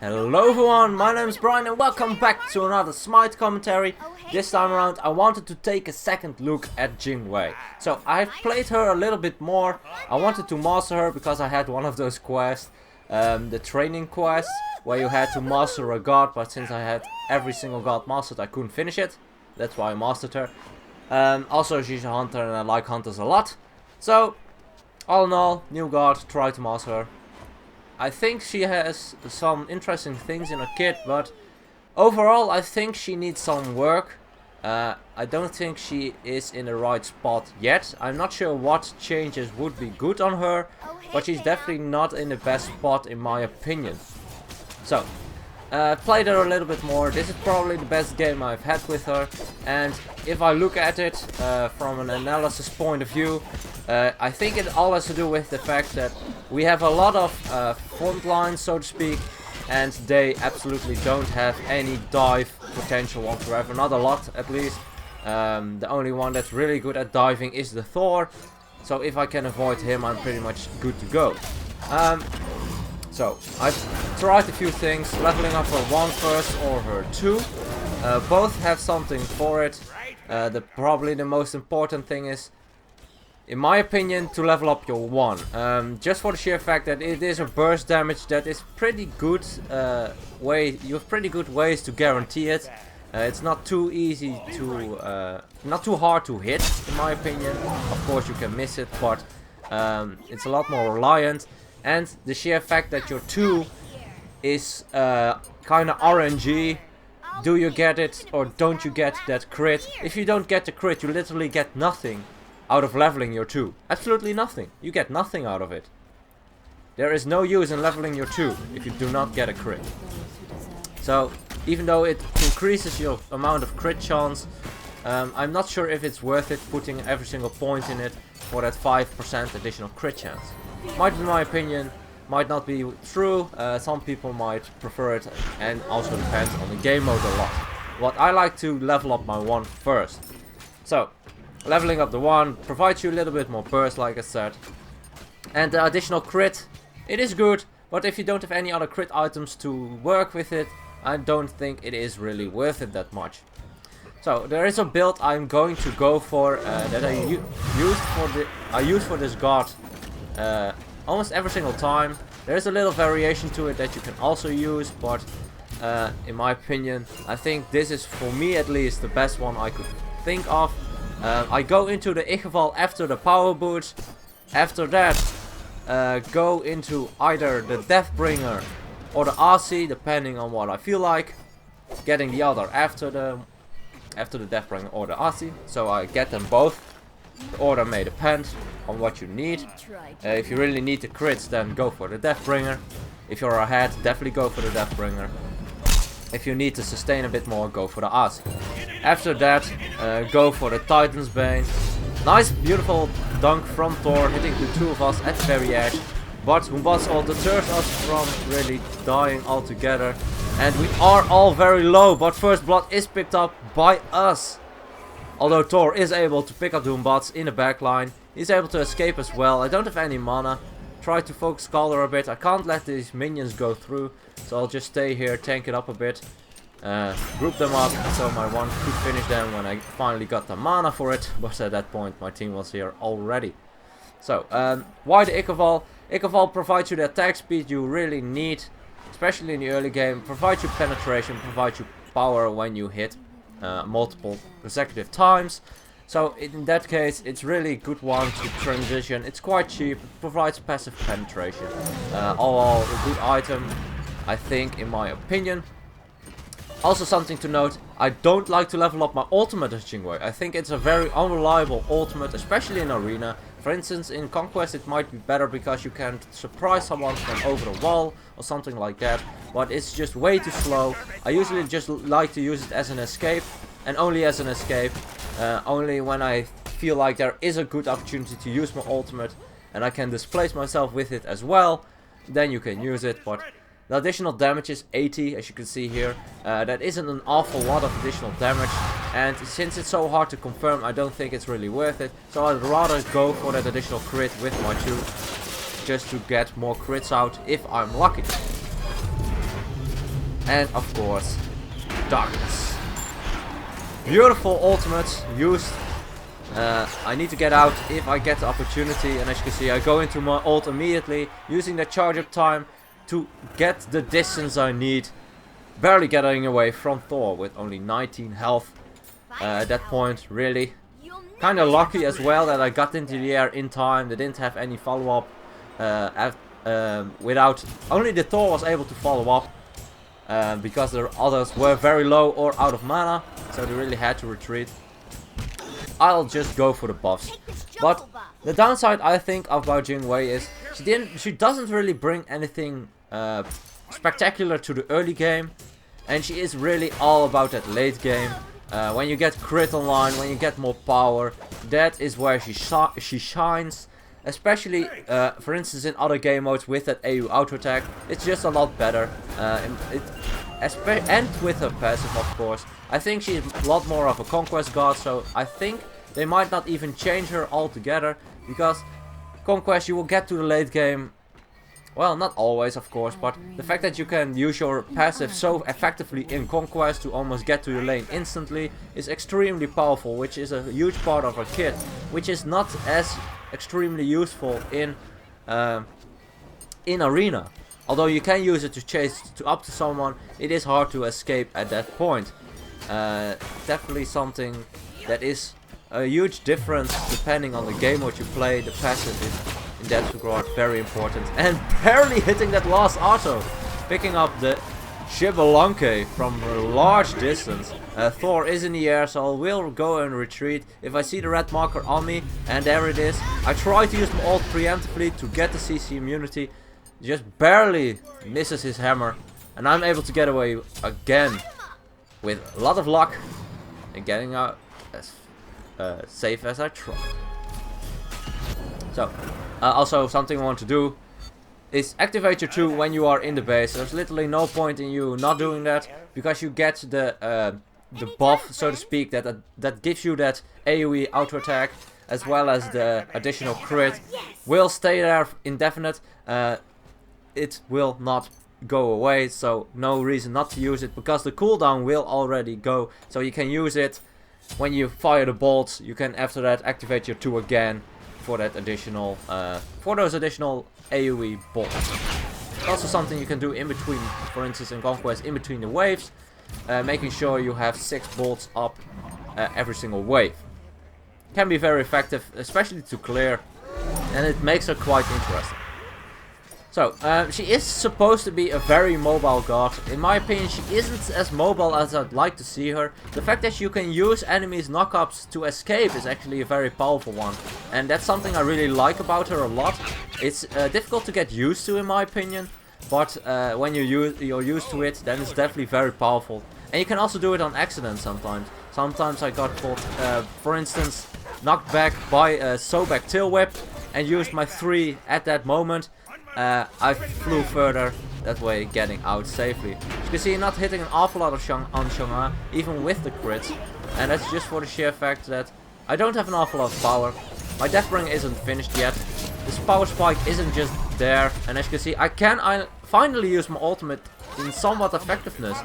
Hello everyone, my name is Brian and welcome back to another Smite commentary. This time around I wanted to take a second look at Jing Wei. So I've played her a little bit more. I wanted to master her because I had one of those quests, the training quests, where you had to master a god, but since I had every single god mastered I couldn't finish it. That's why I mastered her. Also she's a hunter and I like hunters a lot. So all in all, new god, try to master her. I think she has some interesting things in her kit, but overall I think she needs some work. I don't think she is in the right spot yet. I'm not sure what changes would be good on her, but she's definitely not in the best spot in my opinion. So, played her a little bit more. This is probably the best game I've had with her, and if I look at it from an analysis point of view, I think it all has to do with the fact that we have a lot of front lines, so to speak, and they absolutely don't have any dive potential whatsoever, not a lot at least. The only one that's really good at diving is the Thor, so if I can avoid him I'm pretty much good to go. So I've tried a few things, leveling up her 1 first or her 2. Both have something for it. Probably the most important thing is, in my opinion, to level up your 1. Just for the sheer fact that it is a burst damage that is pretty good you have pretty good ways to guarantee it. It's not too easy to, not too hard to hit, in my opinion. Of course you can miss it, but it's a lot more reliant. And the sheer fact that your 2 is kind of RNG. Do you get it or don't you get that crit? If you don't get the crit, you literally get nothing out of leveling your 2. Absolutely nothing. You get nothing out of it. There is no use in leveling your 2 if you do not get a crit. So, even though it increases your amount of crit chance, I'm not sure if it's worth it putting every single point in it for that 5% additional crit chance. Might be my opinion, might not be true. Some people might prefer it, and also depends on the game mode a lot. But I like to level up my 1 first. So, leveling up the 1 provides you a little bit more burst, like I said. And the additional crit, it is good, but if you don't have any other crit items to work with it, I don't think it is really worth it that much. So there is a build I'm going to go for that I use for this god almost every single time. There is a little variation to it that you can also use, but in my opinion, I think this is, for me at least, the best one I could think of. I go into the Igeval after the power boots. After that, go into either the Deathbringer or the RC, depending on what I feel like. Getting the other after the Deathbringer or the RC, so I get them both. The order may depend on what you need. If you really need the crits, then go for the Deathbringer. If you're ahead, definitely go for the Deathbringer. If you need to sustain a bit more, go for the RC. After that, go for the Titan's Bane. Nice, beautiful dunk from Thor, hitting the 2 of us at the very edge. But Humbasol deters us from really dying altogether. And we are all very low, but first blood is picked up by us. Although Thor is able to pick up the Humbats in the backline, he's able to escape as well. I don't have any mana. Try to focus Calder a bit. I can't let these minions go through, so I'll just stay here, tank it up a bit. Group them up so my 1 could finish them when I finally got the mana for it, but at that point my team was here already. So, why the Igeval? Igeval provides you the attack speed you really need, especially in the early game. Provides you penetration, provides you power when you hit multiple consecutive times. So in that case, it's really a good one to transition. It's quite cheap, it provides passive penetration. All a good item, I think, in my opinion. Also something to note, I don't like to level up my ultimate as Jing Wei. I think it's a very unreliable ultimate, especially in arena. For instance, in Conquest it might be better because you can surprise someone from over the wall or something like that. But it's just way too slow. I usually just like to use it as an escape, and only as an escape. Only when I feel like there is a good opportunity to use my ultimate and I can displace myself with it as well, then you can use it. But the additional damage is 80, as you can see here. That isn't an awful lot of additional damage, and since it's so hard to confirm, I don't think it's really worth it. So I'd rather go for that additional crit with my 2, just to get more crits out if I'm lucky. and of course darkness. Beautiful ultimate used. I need to get out if I get the opportunity, and as you can see I go into my ult immediately, using the charge up time to get the distance I need. Barely getting away from Thor with only 19 health at that point. Really kinda lucky as well that I got into the air in time. They didn't have any follow up without, only the Thor was able to follow up because the others were very low or out of mana, so they really had to retreat. I'll just go for the buffs. But the downside I think about Jing Wei is she doesn't really bring anything spectacular to the early game, and she is really all about that late game. When you get crit online, when you get more power, that is where she shines. Especially, for instance, in other game modes with that AU auto attack, it's just a lot better. And with her passive, of course. I think she's a lot more of a Conquest god, so I think they might not even change her altogether, because Conquest, you will get to the late game. Well, not always, of course, but the fact that you can use your passive so effectively in Conquest to almost get to your lane instantly is extremely powerful, which is a huge part of her kit, which is not as extremely useful in Arena. Although you can use it to chase up to someone, it is hard to escape at that point. Definitely something that is a huge difference depending on the game mode you play. The passive is in that regard very important, and barely hitting that last auto, picking up the Shibalonke from a large distance. Thor is in the air, so I will go and retreat if I see the red marker on me, and there it is. I try to use my ult preemptively to get the CC immunity, just barely misses his hammer, and I'm able to get away again with a lot of luck and getting out as safe as I try. So, also something I want to do is activate your 2 when you are in the base. There's literally no point in you not doing that, because you get the buff, so to speak, that gives you that AoE auto attack, as well as the additional crit. Will stay there indefinite. It will not go away, so no reason not to use it, because the cooldown will already go, so you can use it when you fire the bolts. You can after that activate your 2 again for that additional for those additional AoE bolts. Also something you can do in between, for instance in Conquest, in between the waves, making sure you have 6 bolts up every single wave. Can be very effective, especially to clear, and it makes her quite interesting. So, she is supposed to be a very mobile god. In my opinion, she isn't as mobile as I'd like to see her. The fact that you can use enemies' knockups to escape is actually a very powerful one. And that's something I really like about her a lot. It's difficult to get used to, in my opinion. But when you're used to it, then it's definitely very powerful. And you can also do it on accident sometimes. Sometimes I got caught, for instance, knocked back by a Sobek tail whip, and used my 3 at that moment. I flew further that way, getting out safely. As you can see, not hitting an awful lot of on Shanghai, even with the crits. And that's just for the sheer fact that I don't have an awful lot of power. My death ring isn't finished yet. This power spike isn't just there. And as you can see, I finally use my ultimate in somewhat effectiveness.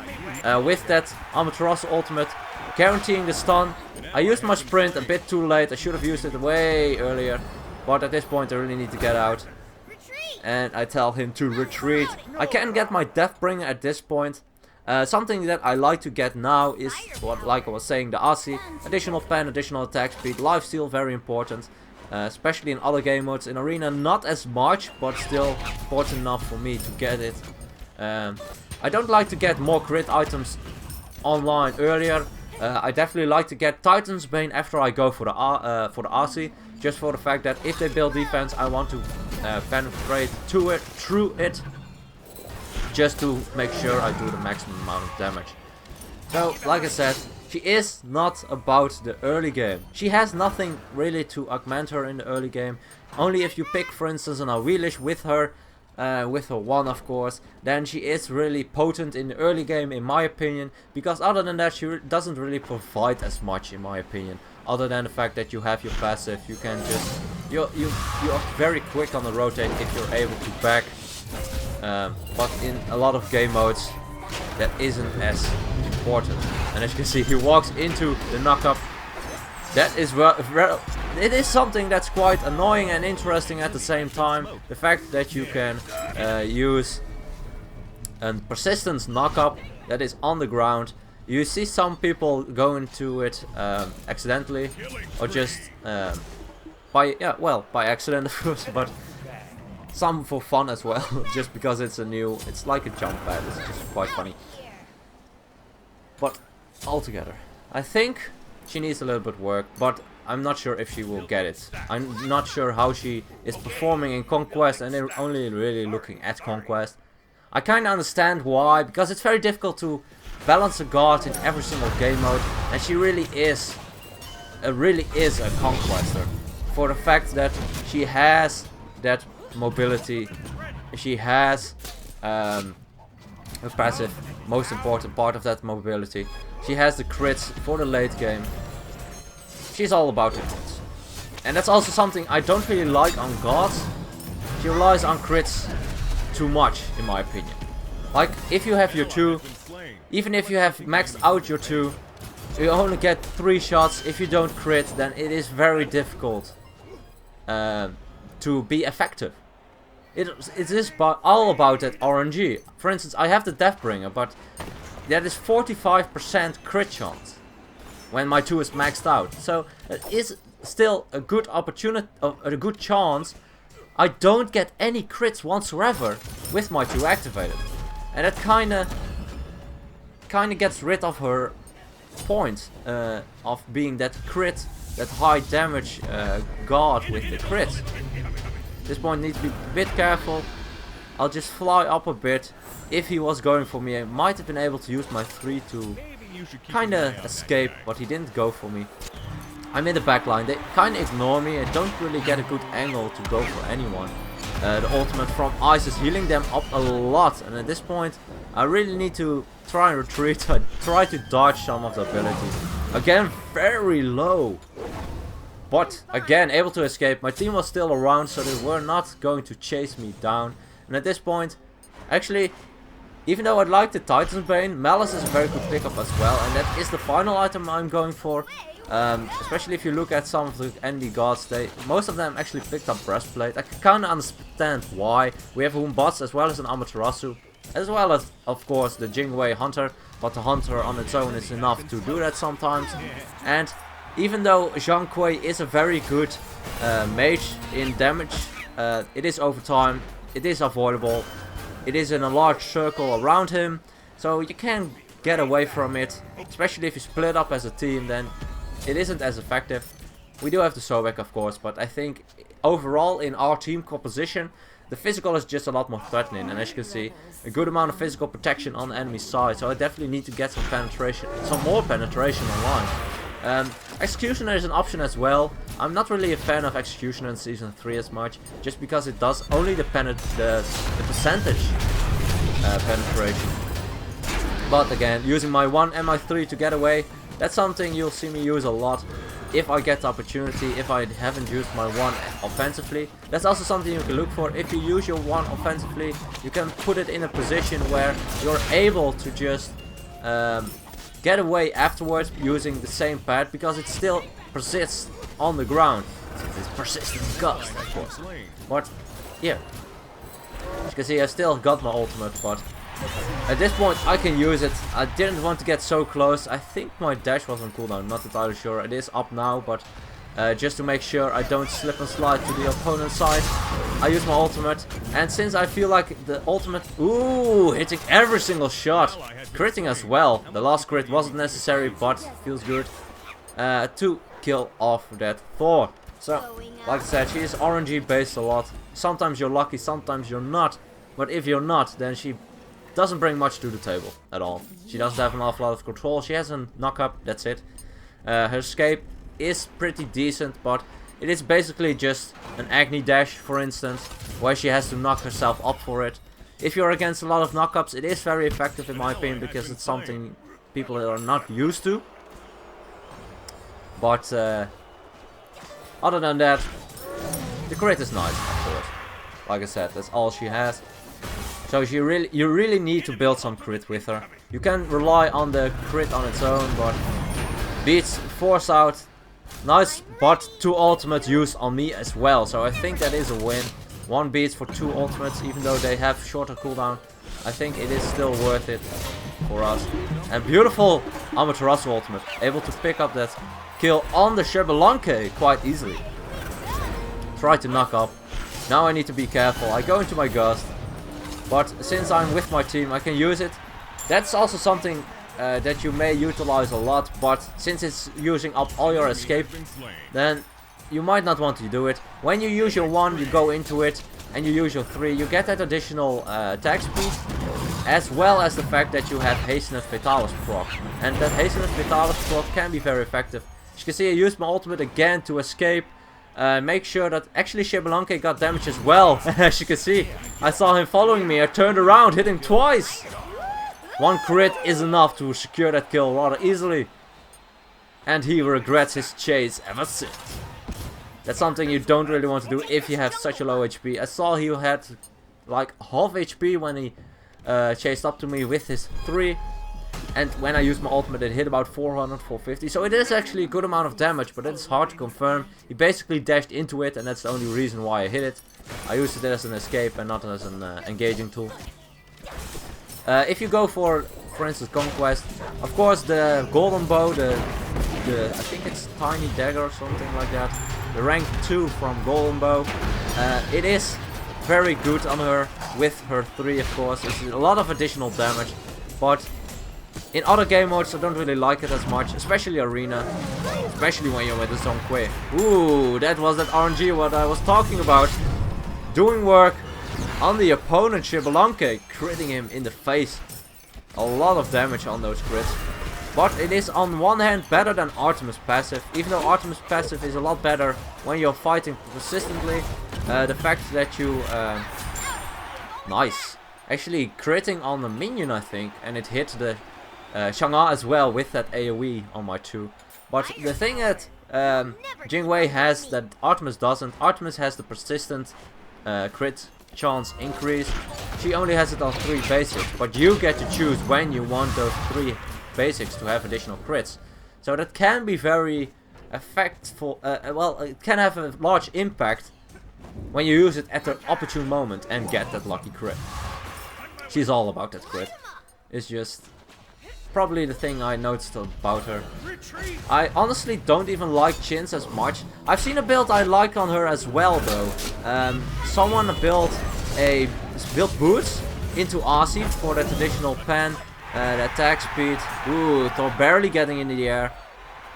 With that Amaterasu ultimate, guaranteeing the stun. I used my sprint a bit too late. I should have used it way earlier. But at this point I really need to get out. And I tell him to retreat. I can get my Deathbringer at this point. Something that I like to get now is, like I was saying, the AC. Additional pen, additional attack speed, lifesteal, very important. Especially in other game modes. In Arena not as much, but still important enough for me to get it. I don't like to get more crit items online earlier. I definitely like to get Titan's Bane after I go for the AC. Just for the fact that if they build defense, I want to penetrate through it, just to make sure I do the maximum amount of damage. So, like I said, she is not about the early game. She has nothing really to augment her in the early game. Only if you pick, for instance, an Awilish with her 1 of course, then she is really potent in the early game, in my opinion. Because other than that, she doesn't really provide as much, in my opinion. Other than the fact that you have your passive, you can just you're very quick on the rotate if you're able to back. But in a lot of game modes, that isn't as important. And as you can see, he walks into the knock-up. That is it is something that's quite annoying and interesting at the same time. The fact that you can use a persistence knock-up that is on the ground. You see some people go into it accidentally, or just by accident of course, but some for fun as well, just because it's it's like a jump pad. It's just quite funny. But altogether, I think she needs a little bit work, but I'm not sure if she will get it. I'm not sure how she is performing in Conquest, and they're only really looking at Conquest. I kind of understand why, because it's very difficult to balance a guard in every single game mode, and she really is a Conquester. For the fact that she has that mobility, she has a passive, most important part of that mobility. She has the crits for the late game. She's all about the crits. And that's also something I don't really like on gods. She relies on crits too much, in my opinion. Like, if you have your 2, even if you have maxed out your 2, you only get 3 shots. If you don't crit, then it is very difficult to be effective. It is all about that RNG. For instance, I have the Deathbringer, but that is 45% crit chance when my 2 is maxed out. So it is still a good opportunity, a good chance. I don't get any crits whatsoever with my 2 activated, and that kind of gets rid of her point of being that crit, that high damage guard with the crit. This point needs to be a bit careful. I'll just fly up a bit. If he was going for me, I might have been able to use my 3 to kind of escape, but he didn't go for me. I'm in the back line. They kind of ignore me. I don't really get a good angle to go for anyone. The ultimate from Ice is healing them up a lot, and at this point I really need to try and retreat. I try to dodge some of the abilities. Again, very low. But again, able to escape. My team was still around, so they were not going to chase me down. And at this point, actually, even though I'd like the Titan's Bane, Malice is a very good pickup as well. And that is the final item I'm going for. Especially if you look at some of the enemy gods, most of them actually picked up Breastplate. I can kind of understand why. We have Bots as well as an Amaterasu, as well as, of course, the Jing Wei Hunter. But the Hunter on its own is enough to do that sometimes. And even though Jing Wei is a very good mage in damage, it is over time, it is avoidable, it is in a large circle around him, so you can get away from it, especially if you split up as a team, then it isn't as effective. We do have the Sobek, of course, but I think overall in our team composition, the physical is just a lot more threatening, and as you can see, a good amount of physical protection on the enemy side, so I definitely need to get some penetration, some more penetration online. Executioner is an option as well. I'm not really a fan of Executioner in Season 3 as much, just because it does only the percentage penetration. But again, using my 1 and my 3 to get away, that's something you'll see me use a lot if I get the opportunity, if I haven't used my 1 offensively. That's also something you can look for. If you use your 1 offensively, you can put it in a position where you're able to just get away afterwards using the same pad, because it still persists on the ground. It's persistent gust, of course. But yeah, as you can see, I still got my ultimate, but at this point I can use it. I didn't want to get so close. I think my dash was on cooldown, not entirely sure. It is up now, but just to make sure I don't slip and slide to the opponent's side, I use my ultimate. And since I feel like the ultimate, ooh, hitting every single shot, critting as well. The last crit wasn't necessary, but feels good to kill off that Thor. So, like I said, she is RNG based a lot. Sometimes you're lucky, sometimes you're not. But if you're not, then she doesn't bring much to the table at all. She doesn't have an awful lot of control. She has a knock-up, that's it. Her escape is pretty decent, but it is basically just an Agni dash, for instance, where she has to knock herself up for it. If you're against a lot of knock-ups, it is very effective in my opinion, because it's something people are not used to. But other than that, the crit is nice, of course. Like I said, that's all she has. So you really need to build some crit with her. You can rely on the crit on its own, but beats force out. Nice, but 2 ultimates used on me as well, so I think that is a win. 1 beats for 2 ultimates, even though they have shorter cooldown. I think it is still worth it for us. And beautiful Amaterasu ultimate, able to pick up that kill on the Xbalanque quite easily. Try to knock up. Now I need to be careful. I go into my gust, but since I'm with my team, I can use it. That's also something that you may utilize a lot, but since it's using up all your escape, then you might not want to do it. When you use your 1, you go into it, and you use your 3, you get that additional attack speed, as well as the fact that you have Hastened Fatalis proc. And that Hastened Fatalis proc can be very effective. As you can see, I used my ultimate again to escape. Make sure that actually Xbalanque got damage as well. As you can see, I saw him following me. I turned around, hit him twice. 1 crit is enough to secure that kill rather easily. And he regrets his chase ever since. That's something you don't really want to do if you have such a low HP. I saw he had like half HP when he chased up to me with his 3. And when I used my ultimate, it hit about 400, 450. So it is actually a good amount of damage, but it's hard to confirm. He basically dashed into it, and that's the only reason why I hit it. I used it as an escape and not as an engaging tool. If you go for instance, Conquest, of course the golden bow, the I think it's tiny dagger or something like that, the rank 2 from golden bow, it is very good on her with her 3, of course. It's a lot of additional damage, but in other game modes I don't really like it as much, especially arena, especially when you're with the Jing Wei. Ooh, that was that RNG what I was talking about, doing work on the opponent Xbalanque, critting him in the face. A lot of damage on those crits. But it is on one hand better than Artemis passive, even though Artemis passive is a lot better when you're fighting persistently. The fact that you... nice. Actually critting on the minion, I think, and it hit the Shangha as well with that AoE on my 2. But the thing that Jing Wei has that Artemis doesn't, Artemis has the persistent crit chance increase. She only has it on 3 basics, but you get to choose when you want those 3 basics to have additional crits. So that can be very effectful, well, it can have a large impact when you use it at the opportune moment and get that lucky crit. She's all about that crit. It's just probably the thing I noticed about her. I honestly don't even like chins as much. I've seen a build I like on her as well though. Someone built boots into Aussie for that additional pen, the attack speed. Ooh, Thor barely getting into the air.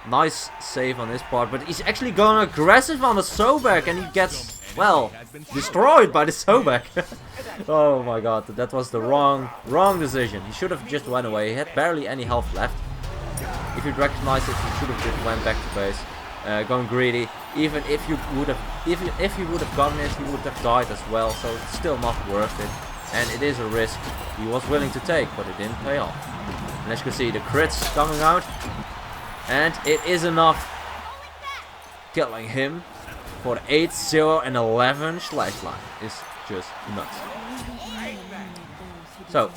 Nice save on his part, but he's actually going aggressive on the Sobek and he gets, well, destroyed by the Sobek. Oh my god, that was the wrong decision. He should have just went away. He had barely any health left. If you'd recognized it, he should have just went back to base. Going greedy. Even if you would have gotten it, he would have died as well. So it's still not worth it. And it is a risk he was willing to take, but it didn't pay off. And as you can see, the crits coming out. And it is enough. Killing him for the 8, 0 and 11 slash line is just nuts. So,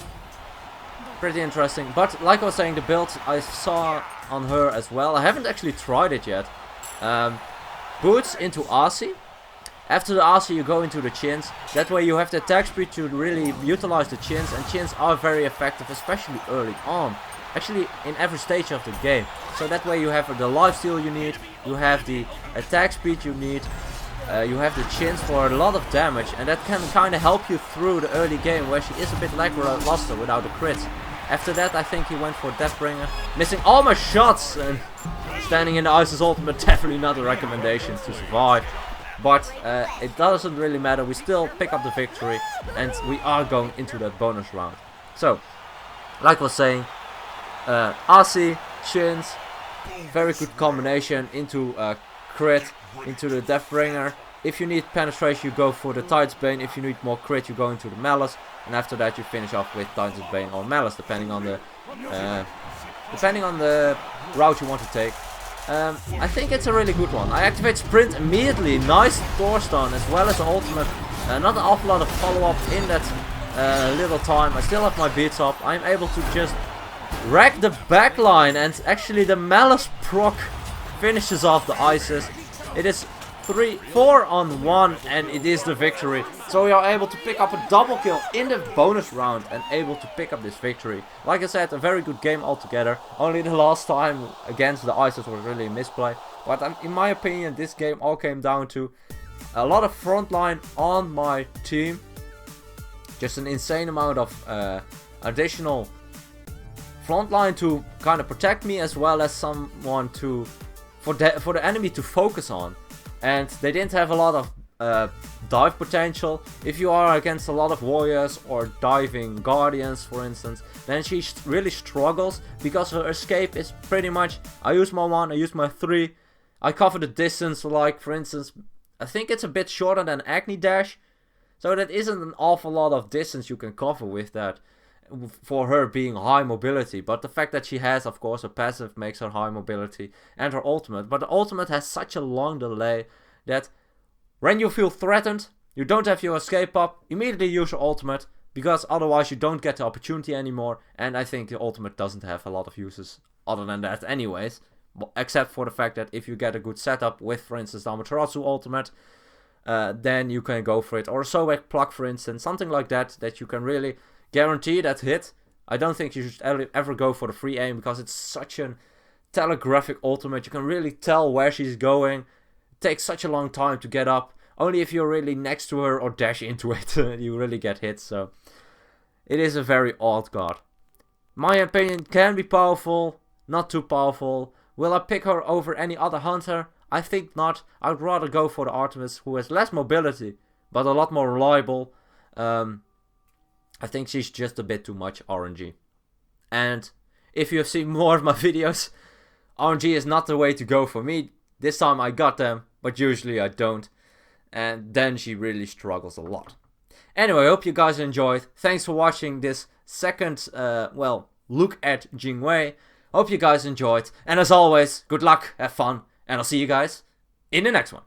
pretty interesting. But like I was saying, the build I saw on her as well, I haven't actually tried it yet. Boots into Aussie. After the Aussie you go into the chins. That way you have the attack speed to really utilize the chins. And chins are very effective, especially early on. Actually in every stage of the game. So that way you have the lifesteal you need. You have the attack speed you need. You have the chins for a lot of damage, and that can kind of help you through the early game where she is a bit lackluster without the crits. After that I think he went for Deathbringer, missing all my shots, and standing in the Isis ultimate, definitely not a recommendation to survive. But it doesn't really matter, we still pick up the victory and we are going into that bonus round. So, like I was saying, Asi, chins, very good combination into crit, into the Deathbringer. If you need penetration, you go for the Titan's Bane. If you need more crit, you go into the Malice, and after that you finish off with Titan's Bane or Malice, depending on the route you want to take. I think it's a really good one. I activate Sprint immediately. Nice Thor stun as well as the ultimate. Not an awful lot of follow-up in that little time. I still have my beats up. I'm able to just wreck the backline, and actually the Malice proc finishes off the ISIS. It is 4 on 1 and it is the victory. So we are able to pick up a double kill in the bonus round and able to pick up this victory. Like I said, a very good game altogether. Only the last time against the ISIS was really a misplay. But in my opinion, this game all came down to a lot of frontline on my team. Just an insane amount of additional frontline to kind of protect me, as well as someone to for the enemy to focus on. And they didn't have a lot of dive potential. If you are against a lot of warriors or diving guardians, for instance, then she really struggles, because her escape is pretty much, I use my 1, I use my 3, I cover the distance, like for instance, I think it's a bit shorter than Agni Dash, so that isn't an awful lot of distance you can cover with that, for her being high mobility. But the fact that she has, of course, a passive makes her high mobility, and her ultimate. But the ultimate has such a long delay that when you feel threatened, you don't have your escape up, immediately use your ultimate, because otherwise you don't get the opportunity anymore. And I think the ultimate doesn't have a lot of uses other than that anyways, except for the fact that if you get a good setup with, for instance, the Amaterasu ultimate, then you can go for it. Or a Sobek pluck, for instance, something like that, that you can really guarantee that hit. I don't think you should ever go for the free aim, because it's such a telegraphic ultimate. You can really tell where she's going. It takes such a long time to get up. Only if you're really next to her or dash into it, you really get hit. So it is a very odd card. My opinion, can be powerful, not too powerful. Will I pick her over any other hunter? I think not. I'd rather go for the Artemis, who has less mobility, but a lot more reliable. I think she's just a bit too much RNG. And if you have seen more of my videos, RNG is not the way to go for me. This time I got them, but usually I don't. And then she really struggles a lot. Anyway, I hope you guys enjoyed. Thanks for watching this second, look at Jing Wei. Hope you guys enjoyed. And as always, good luck, have fun, and I'll see you guys in the next one.